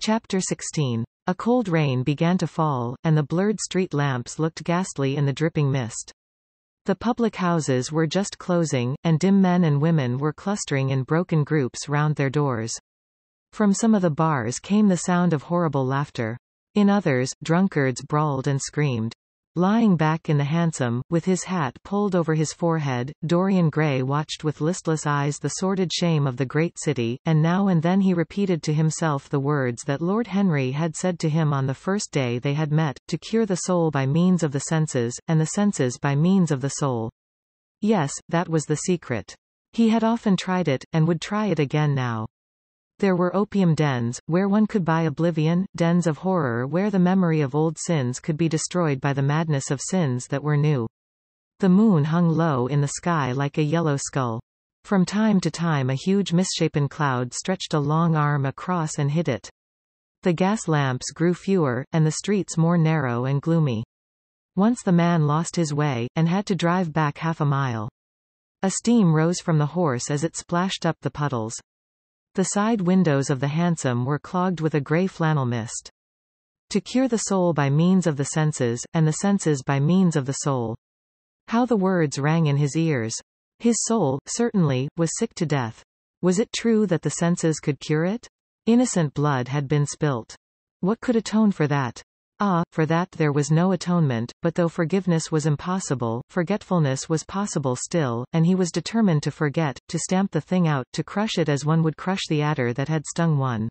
Chapter 16. A cold rain began to fall, and the blurred street lamps looked ghastly in the dripping mist. The public houses were just closing, and dim men and women were clustering in broken groups round their doors. From some of the bars came the sound of horrible laughter. In others, drunkards brawled and screamed. Lying back in the hansom, with his hat pulled over his forehead, Dorian Gray watched with listless eyes the sordid shame of the great city, and now and then he repeated to himself the words that Lord Henry had said to him on the first day they had met, to cure the soul by means of the senses, and the senses by means of the soul. Yes, that was the secret. He had often tried it, and would try it again now. There were opium dens, where one could buy oblivion, dens of horror where the memory of old sins could be destroyed by the madness of sins that were new. The moon hung low in the sky like a yellow skull. From time to time a huge misshapen cloud stretched a long arm across and hid it. The gas lamps grew fewer, and the streets more narrow and gloomy. Once the man lost his way, and had to drive back half a mile. A steam rose from the horse as it splashed up the puddles. The side windows of the hansom were clogged with a grey flannel mist. To cure the soul by means of the senses, and the senses by means of the soul. How the words rang in his ears. His soul, certainly, was sick to death. Was it true that the senses could cure it? Innocent blood had been spilt. What could atone for that? Ah, for that there was no atonement, but though forgiveness was impossible, forgetfulness was possible still, and he was determined to forget, to stamp the thing out, to crush it as one would crush the adder that had stung one.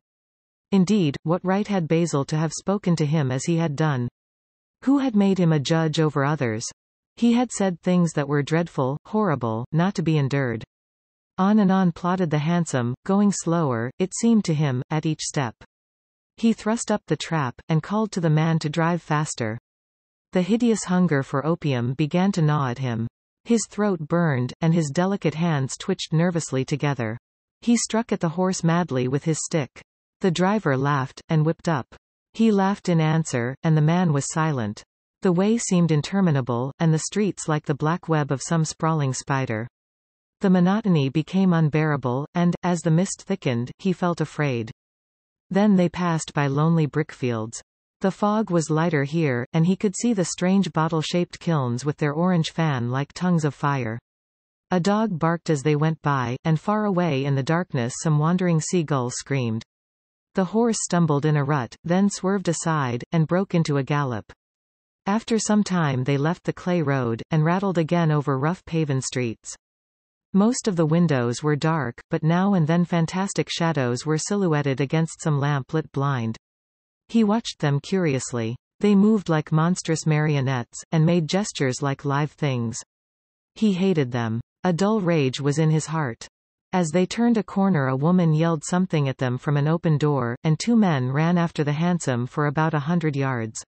Indeed, what right had Basil to have spoken to him as he had done? Who had made him a judge over others? He had said things that were dreadful, horrible, not to be endured. On and on plodded the hansom, going slower, it seemed to him, at each step. He thrust up the trap, and called to the man to drive faster. The hideous hunger for opium began to gnaw at him. His throat burned, and his delicate hands twitched nervously together. He struck at the horse madly with his stick. The driver laughed, and whipped up. He laughed in answer, and the man was silent. The way seemed interminable, and the streets like the black web of some sprawling spider. The monotony became unbearable, and, as the mist thickened, he felt afraid. Then they passed by lonely brickfields. The fog was lighter here, and he could see the strange bottle-shaped kilns with their orange fan-like tongues of fire. A dog barked as they went by, and far away in the darkness some wandering seagull screamed. The horse stumbled in a rut, then swerved aside, and broke into a gallop. After some time they left the clay road, and rattled again over rough paven streets. Most of the windows were dark, but now and then fantastic shadows were silhouetted against some lamp-lit blind. He watched them curiously. They moved like monstrous marionettes, and made gestures like live things. He hated them. A dull rage was in his heart. As they turned a corner a woman yelled something at them from an open door, and two men ran after the hansom for about 100 yards.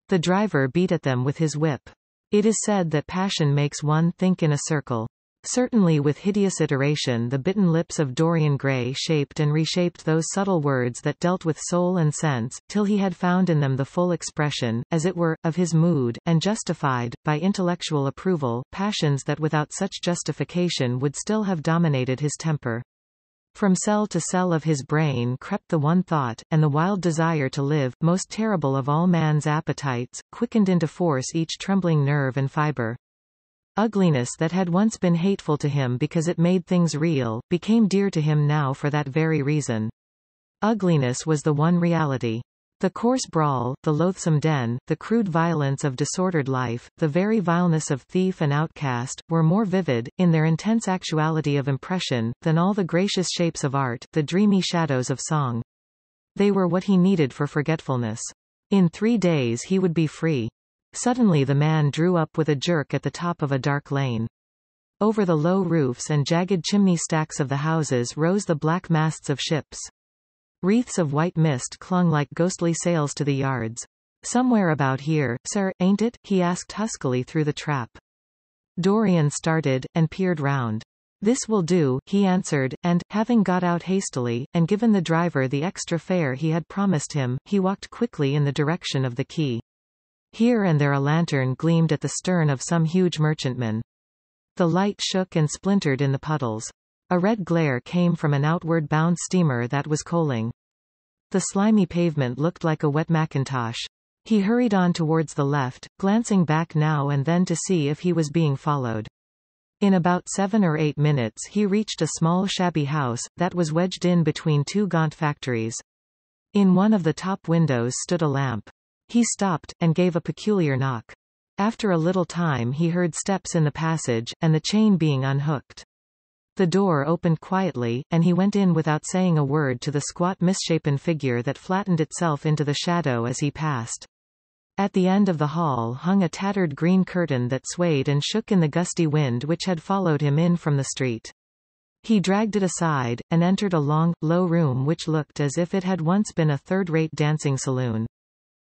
The driver beat at them with his whip. It is said that passion makes one think in a circle. Certainly with hideous iteration the bitten lips of Dorian Gray shaped and reshaped those subtle words that dealt with soul and sense, till he had found in them the full expression, as it were, of his mood, and justified, by intellectual approval, passions that without such justification would still have dominated his temper. From cell to cell of his brain crept the one thought, and the wild desire to live, most terrible of all man's appetites, quickened into force each trembling nerve and fiber. Ugliness that had once been hateful to him because it made things real, became dear to him now for that very reason. Ugliness was the one reality. The coarse brawl, the loathsome den, the crude violence of disordered life, the very vileness of thief and outcast, were more vivid, in their intense actuality of impression, than all the gracious shapes of art, the dreamy shadows of song. They were what he needed for forgetfulness. In 3 days he would be free. Suddenly the man drew up with a jerk at the top of a dark lane. Over the low roofs and jagged chimney stacks of the houses rose the black masts of ships. Wreaths of white mist clung like ghostly sails to the yards. "Somewhere about here, sir, ain't it?" he asked huskily through the trap. Dorian started, and peered round. "This will do," he answered, and, having got out hastily, and given the driver the extra fare he had promised him, he walked quickly in the direction of the quay. Here and there a lantern gleamed at the stern of some huge merchantman. The light shook and splintered in the puddles. A red glare came from an outward-bound steamer that was coaling. The slimy pavement looked like a wet mackintosh. He hurried on towards the left, glancing back now and then to see if he was being followed. In about 7 or 8 minutes he reached a small shabby house, that was wedged in between two gaunt factories. In one of the top windows stood a lamp. He stopped, and gave a peculiar knock. After a little time he heard steps in the passage, and the chain being unhooked. The door opened quietly, and he went in without saying a word to the squat misshapen figure that flattened itself into the shadow as he passed. At the end of the hall hung a tattered green curtain that swayed and shook in the gusty wind which had followed him in from the street. He dragged it aside, and entered a long, low room which looked as if it had once been a third-rate dancing saloon.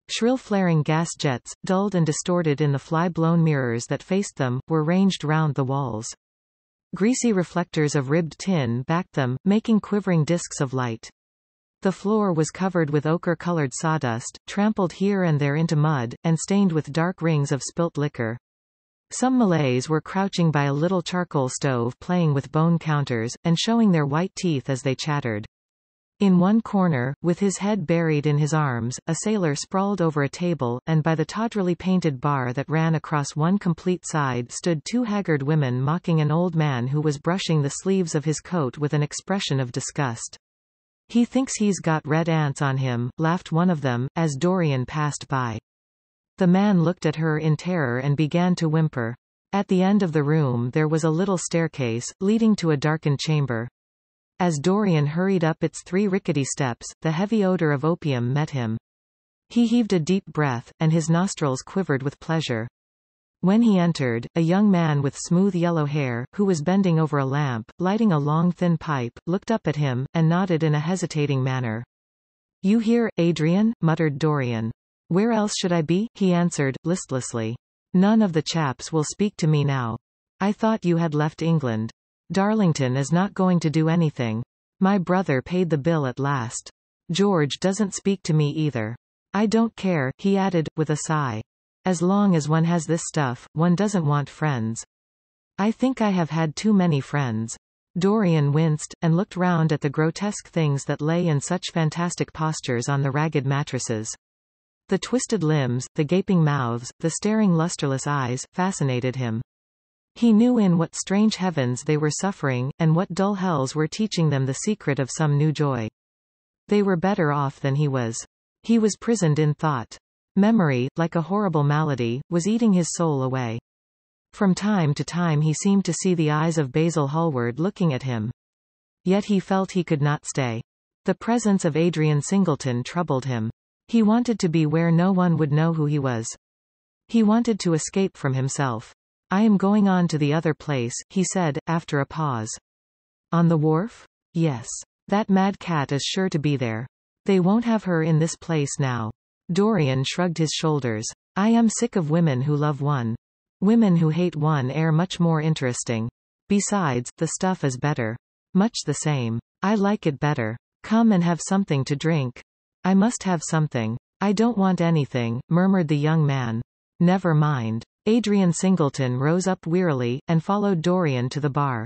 Shrill flaring gas jets, dulled and distorted in the fly-blown mirrors that faced them, were ranged round the walls. Greasy reflectors of ribbed tin backed them, making quivering discs of light. The floor was covered with ochre-colored sawdust, trampled here and there into mud, and stained with dark rings of spilt liquor. Some Malays were crouching by a little charcoal stove playing with bone counters, and showing their white teeth as they chattered. In one corner, with his head buried in his arms, a sailor sprawled over a table, and by the tawdrily painted bar that ran across one complete side stood two haggard women mocking an old man who was brushing the sleeves of his coat with an expression of disgust. "He thinks he's got red ants on him," laughed one of them, as Dorian passed by. The man looked at her in terror and began to whimper. At the end of the room there was a little staircase, leading to a darkened chamber. As Dorian hurried up its 3 rickety steps, the heavy odor of opium met him. He heaved a deep breath, and his nostrils quivered with pleasure. When he entered, a young man with smooth yellow hair, who was bending over a lamp, lighting a long thin pipe, looked up at him, and nodded in a hesitating manner. "You here, Adrian?" muttered Dorian. "Where else should I be?" he answered, listlessly. "None of the chaps will speak to me now. I thought you had left England. Darlington is not going to do anything. My brother paid the bill at last. George doesn't speak to me either. I don't care," he added, with a sigh. "As long as one has this stuff, one doesn't want friends. I think I have had too many friends." Dorian winced, and looked round at the grotesque things that lay in such fantastic postures on the ragged mattresses. The twisted limbs, the gaping mouths, the staring lustreless eyes, fascinated him. He knew in what strange heavens they were suffering, and what dull hells were teaching them the secret of some new joy. They were better off than he was. He was prisoned in thought. Memory, like a horrible malady, was eating his soul away. From time to time he seemed to see the eyes of Basil Hallward looking at him. Yet he felt he could not stay. The presence of Adrian Singleton troubled him. He wanted to be where no one would know who he was. He wanted to escape from himself. "I am going on to the other place," he said, after a pause. "On the wharf?" "Yes. That mad cat is sure to be there. They won't have her in this place now." Dorian shrugged his shoulders. "I am sick of women who love one. Women who hate one are much more interesting. Besides, the stuff is better. Much the same. I like it better. Come and have something to drink." "I must have something." "I don't want anything," murmured the young man. "Never mind." Adrian Singleton rose up wearily, and followed Dorian to the bar.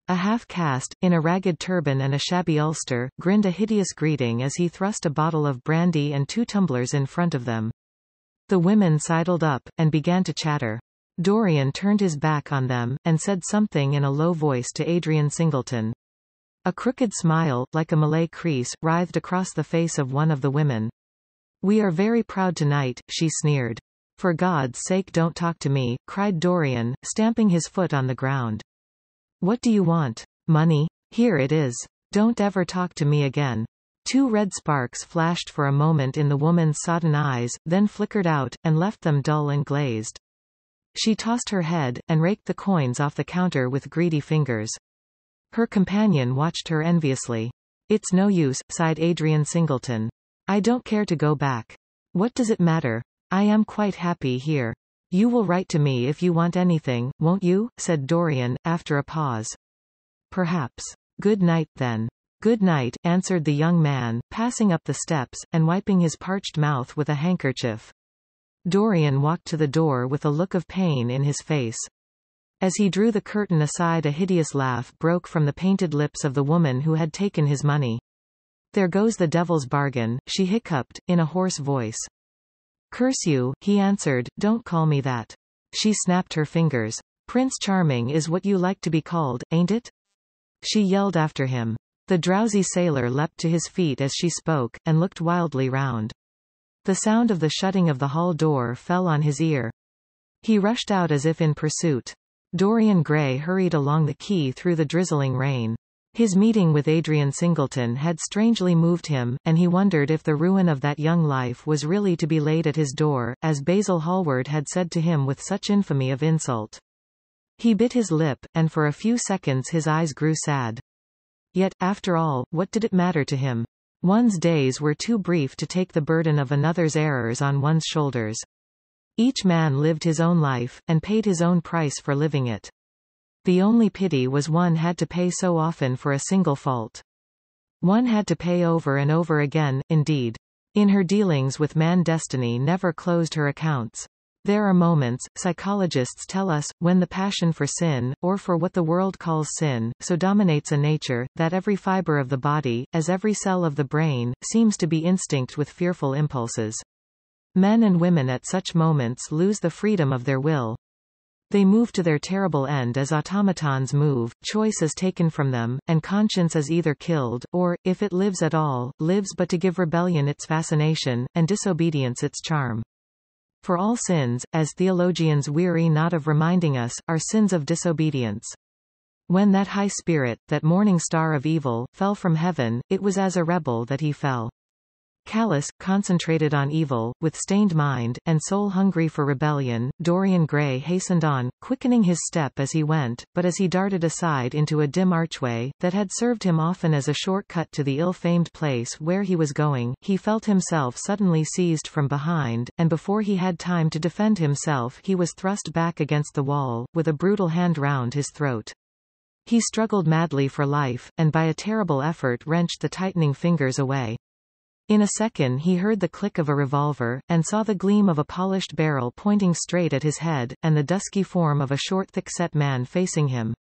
A half-caste, in a ragged turban and a shabby ulster, grinned a hideous greeting as he thrust a bottle of brandy and 2 tumblers in front of them. The women sidled up, and began to chatter. Dorian turned his back on them, and said something in a low voice to Adrian Singleton. A crooked smile, like a Malay crease, writhed across the face of one of the women. "We are very proud tonight," she sneered. "For God's sake don't talk to me," cried Dorian, stamping his foot on the ground. "What do you want? Money? Here it is. Don't ever talk to me again." 2 red sparks flashed for a moment in the woman's sodden eyes, then flickered out, and left them dull and glazed. She tossed her head, and raked the coins off the counter with greedy fingers. Her companion watched her enviously. "It's no use," sighed Adrian Singleton. "I don't care to go back. What does it matter? I am quite happy here. You will write to me if you want anything, won't you?" said Dorian, after a pause. "Perhaps. Good night, then." "Good night," answered the young man, passing up the steps, and wiping his parched mouth with a handkerchief. Dorian walked to the door with a look of pain in his face. As he drew the curtain aside, a hideous laugh broke from the painted lips of the woman who had taken his money. There goes the devil's bargain, she hiccuped, in a hoarse voice. Curse you, he answered, don't call me that. She snapped her fingers. Prince Charming is what you like to be called, ain't it? She yelled after him. The drowsy sailor leapt to his feet as she spoke, and looked wildly round. The sound of the shutting of the hall door fell on his ear. He rushed out as if in pursuit. Dorian Gray hurried along the quay through the drizzling rain. His meeting with Adrian Singleton had strangely moved him, and he wondered if the ruin of that young life was really to be laid at his door, as Basil Hallward had said to him with such infamy of insult. He bit his lip, and for a few seconds his eyes grew sad. Yet, after all, what did it matter to him? One's days were too brief to take the burden of another's errors on one's shoulders. Each man lived his own life, and paid his own price for living it. The only pity was one had to pay so often for a single fault. One had to pay over and over again, indeed. In her dealings with man, destiny never closed her accounts. There are moments, psychologists tell us, when the passion for sin, or for what the world calls sin, so dominates a nature, that every fiber of the body, as every cell of the brain, seems to be instinct with fearful impulses. Men and women at such moments lose the freedom of their will. They move to their terrible end as automatons move, choice is taken from them, and conscience is either killed, or, if it lives at all, lives but to give rebellion its fascination, and disobedience its charm. For all sins, as theologians weary not of reminding us, are sins of disobedience. When that high spirit, that morning star of evil, fell from heaven, it was as a rebel that he fell. Callous, concentrated on evil, with stained mind, and soul hungry for rebellion, Dorian Gray hastened on, quickening his step as he went, but as he darted aside into a dim archway, that had served him often as a short-cut to the ill-famed place where he was going, he felt himself suddenly seized from behind, and before he had time to defend himself he was thrust back against the wall, with a brutal hand round his throat. He struggled madly for life, and by a terrible effort wrenched the tightening fingers away. In a second he heard the click of a revolver, and saw the gleam of a polished barrel pointing straight at his head, and the dusky form of a short thick-set man facing him.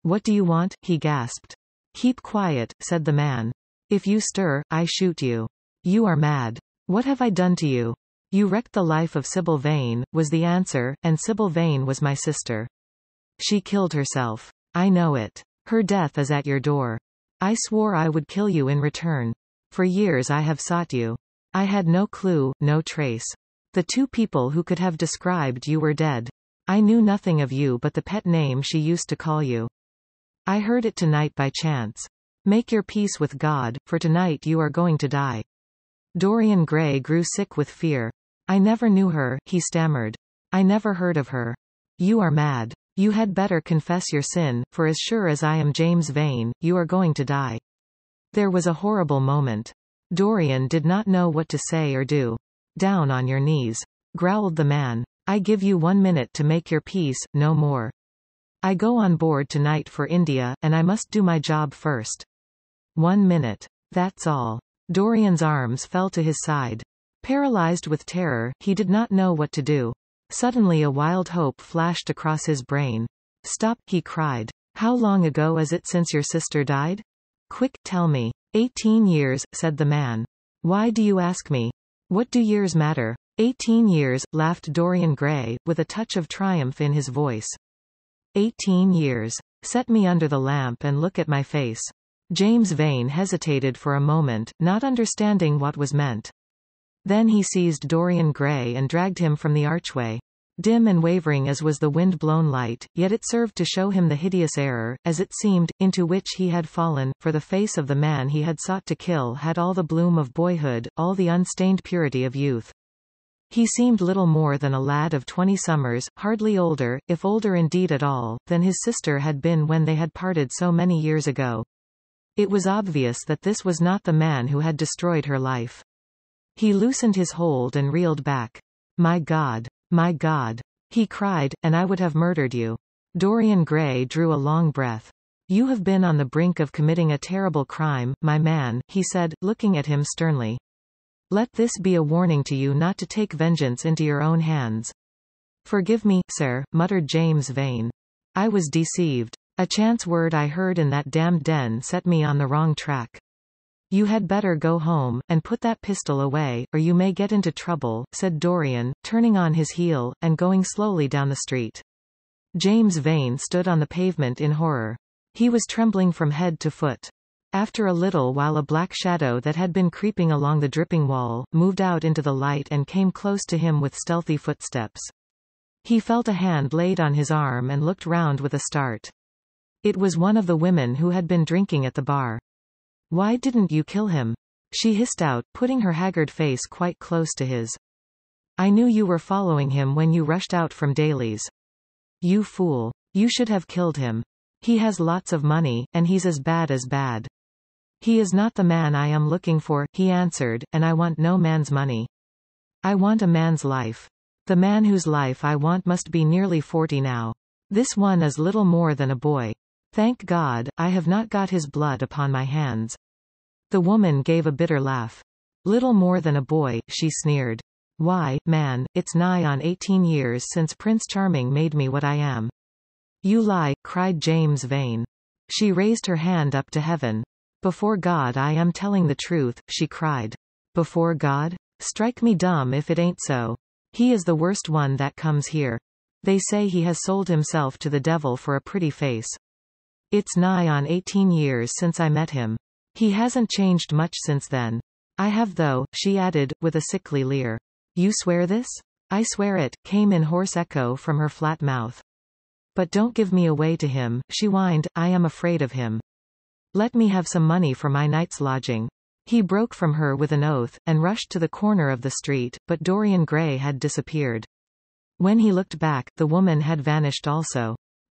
What do you want? He gasped. Keep quiet, said the man. If you stir, I shoot you. You are mad. What have I done to you? You wrecked the life of Sybil Vane, was the answer, and Sybil Vane was my sister. She killed herself. I know it. Her death is at your door. I swore I would kill you in return. For years I have sought you. I had no clue, no trace. The two people who could have described you were dead. I knew nothing of you but the pet name she used to call you. I heard it tonight by chance. Make your peace with God, for tonight you are going to die. Dorian Gray grew sick with fear. I never knew her, he stammered. I never heard of her. You are mad. You had better confess your sin, for as sure as I am James Vane, you are going to die. There was a horrible moment. Dorian did not know what to say or do. Down on your knees, growled the man. I give you 1 minute to make your peace, no more. I go on board tonight for India, and I must do my job first. 1 minute. That's all. Dorian's arms fell to his side. Paralyzed with terror, he did not know what to do. Suddenly a wild hope flashed across his brain. Stop, he cried. How long ago is it since your sister died? Quick, tell me. 18 years, said the man. Why do you ask me? What do years matter? 18 years, laughed Dorian Gray, with a touch of triumph in his voice. 18 years. Set me under the lamp and look at my face. James Vane hesitated for a moment, not understanding what was meant. Then he seized Dorian Gray and dragged him from the archway. Dim and wavering as was the wind-blown light, yet it served to show him the hideous error, as it seemed, into which he had fallen, for the face of the man he had sought to kill had all the bloom of boyhood, all the unstained purity of youth. He seemed little more than a lad of 20 summers, hardly older, if older indeed at all, than his sister had been when they had parted so many years ago. It was obvious that this was not the man who had destroyed her life. He loosened his hold and reeled back. My God! My God! He cried, and I would have murdered you. Dorian Gray drew a long breath. You have been on the brink of committing a terrible crime, my man, he said, looking at him sternly. Let this be a warning to you not to take vengeance into your own hands. Forgive me, sir, muttered James Vane. I was deceived. A chance word I heard in that damned den set me on the wrong track. You had better go home, and put that pistol away, or you may get into trouble, said Dorian, turning on his heel, and going slowly down the street. James Vane stood on the pavement in horror. He was trembling from head to foot. After a little while a black shadow that had been creeping along the dripping wall, moved out into the light and came close to him with stealthy footsteps. He felt a hand laid on his arm and looked round with a start. It was one of the women who had been drinking at the bar. Why didn't you kill him? She hissed out, putting her haggard face quite close to his. I knew you were following him when you rushed out from Daly's. You fool. You should have killed him. He has lots of money, and he's as bad as bad. He is not the man I am looking for, he answered, and I want no man's money. I want a man's life. The man whose life I want must be nearly 40 now. This one is little more than a boy. Thank God, I have not got his blood upon my hands. The woman gave a bitter laugh. Little more than a boy, she sneered. Why, man, it's nigh on 18 years since Prince Charming made me what I am. You lie, cried James Vane. She raised her hand up to heaven. Before God I am telling the truth, she cried. Before God? Strike me dumb if it ain't so. He is the worst one that comes here. They say he has sold himself to the devil for a pretty face. It's nigh on 18 years since I met him. He hasn't changed much since then. I have though, she added, with a sickly leer. You swear this? I swear it, came in hoarse echo from her flat mouth. But don't give me away to him, she whined, I am afraid of him. Let me have some money for my night's lodging. He broke from her with an oath, and rushed to the corner of the street, but Dorian Gray had disappeared. When he looked back, the woman had vanished also.